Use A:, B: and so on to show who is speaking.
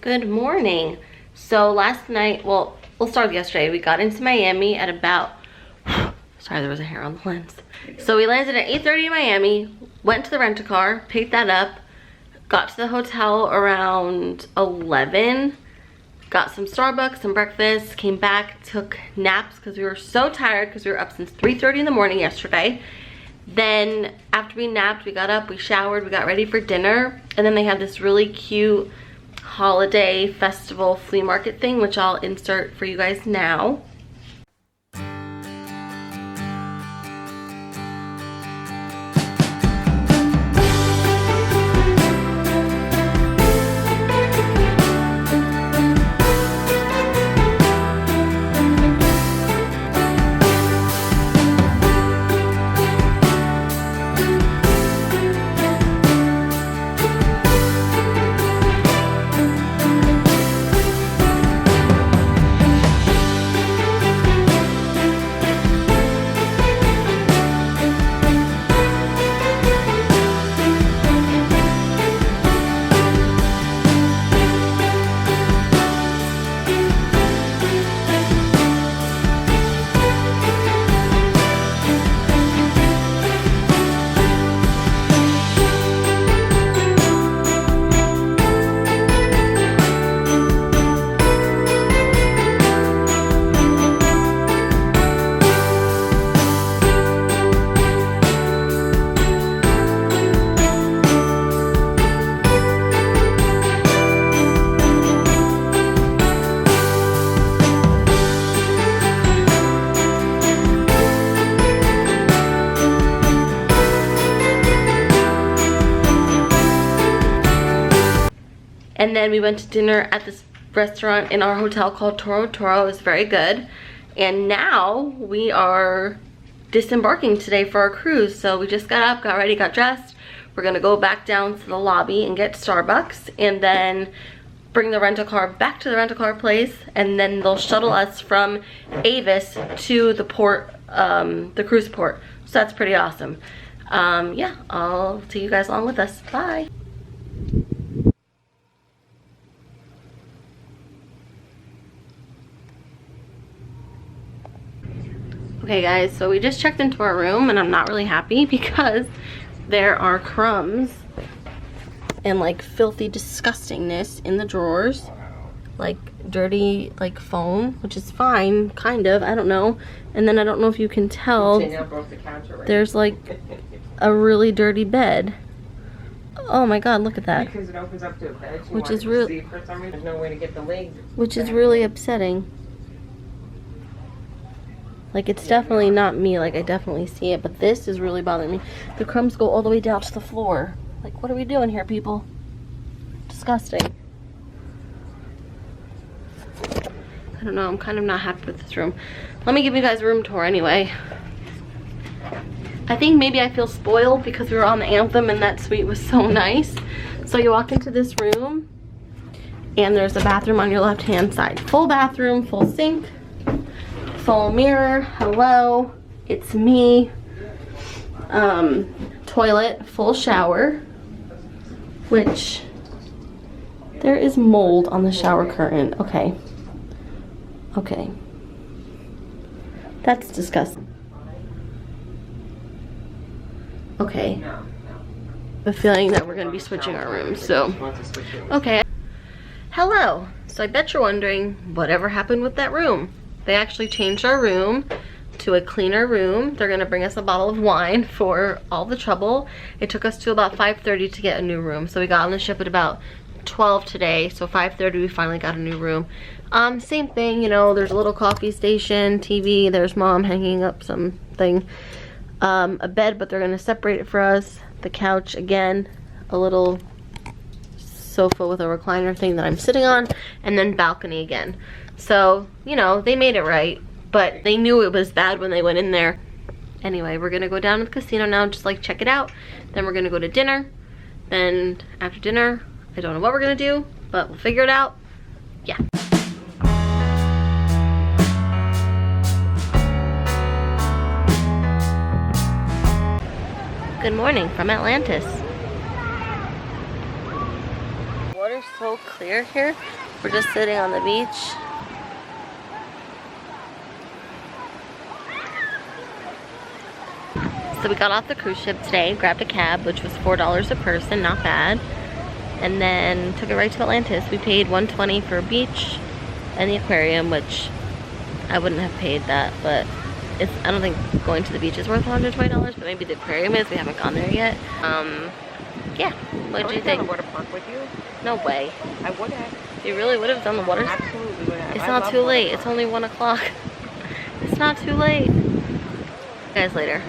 A: Good morning. So last night, well, we'll start with yesterday. We got into Miami at about, sorry, there was a hair on the lens. So we landed at 8:30 in Miami, went to the rent-a-car, picked that up, got to the hotel around 11, got some Starbucks, some breakfast, came back, took naps because we were so tired because we were up since 3:30 in the morning yesterday. Then after we napped, we got up, we showered, we got ready for dinner, and then they had this really cute holiday festival flea market thing, which I'll insert for you guys now. And then we went to dinner at this restaurant in our hotel called Toro Toro. It was very good. And now we are disembarking today for our cruise. So we just got up, got ready, got dressed. We're gonna go back down to the lobby and get Starbucks and then bring the rental car back to the rental car place, and then they'll shuttle us from Avis to the port, the cruise port. So that's pretty awesome. Yeah, I'll take you guys along with us. Bye. Okay guys, so we just checked into our room and I'm not really happy because there are crumbs and like filthy disgustingness in the drawers. Like dirty like foam, which is fine, kind of, I don't know. And then I don't know if you can tell, there's like a really dirty bed. Oh my god, look at that.
B: Because it opens up to a bed,
A: which is really,
B: for some reason, there's no way to get the legs.
A: Which is really upsetting. Like, it's definitely not me, like I definitely see it, but this is really bothering me. The crumbs go all the way down to the floor. Like, what are we doing here, people? Disgusting. I don't know, I'm kind of not happy with this room. Let me give you guys a room tour anyway. I think maybe I feel spoiled because we were on the Anthem and that suite was so nice. So you walk into this room and there's a bathroom on your left hand side. Full bathroom, full sink, full mirror, hello, it's me. Toilet, full shower, which there is mold on the shower curtain. Okay. Okay. That's disgusting. Okay. The feeling that we're gonna be switching our rooms, so. Okay. Hello. So I bet you're wondering, whatever happened with that room? They actually changed our room to a cleaner room. They're gonna bring us a bottle of wine for all the trouble. It took us to about 5:30 to get a new room. So we got on the ship at about 12 today. So 5:30 we finally got a new room. Same thing, you know, there's a little coffee station, TV, there's mom hanging up something. A bed, but they're gonna separate it for us. The couch, again, a little sofa with a recliner thing that I'm sitting on, and then balcony again. So, you know, they made it right, but they knew it was bad when they went in there. Anyway, we're gonna go down to the casino now, just like check it out. Then we're gonna go to dinner. Then after dinner, I don't know what we're gonna do, but we'll figure it out. Yeah. Good morning from Atlantis.
B: What
A: water's so clear here. We're just sitting on the beach. So we got off the cruise ship today, grabbed a cab, which was $4 a person, not bad. And then took it right to Atlantis. We paid $120 for a beach and the aquarium, which I wouldn't have paid that, but I don't think going to the beach is worth $120, but maybe the aquarium is. We haven't gone there yet. Yeah. What do you think?
B: I would have park with you.
A: No way.
B: I would have.
A: You really would have done the water?
B: Absolutely would have.
A: It's not too late. It's only 1 o'clock. It's not too late. See you guys later.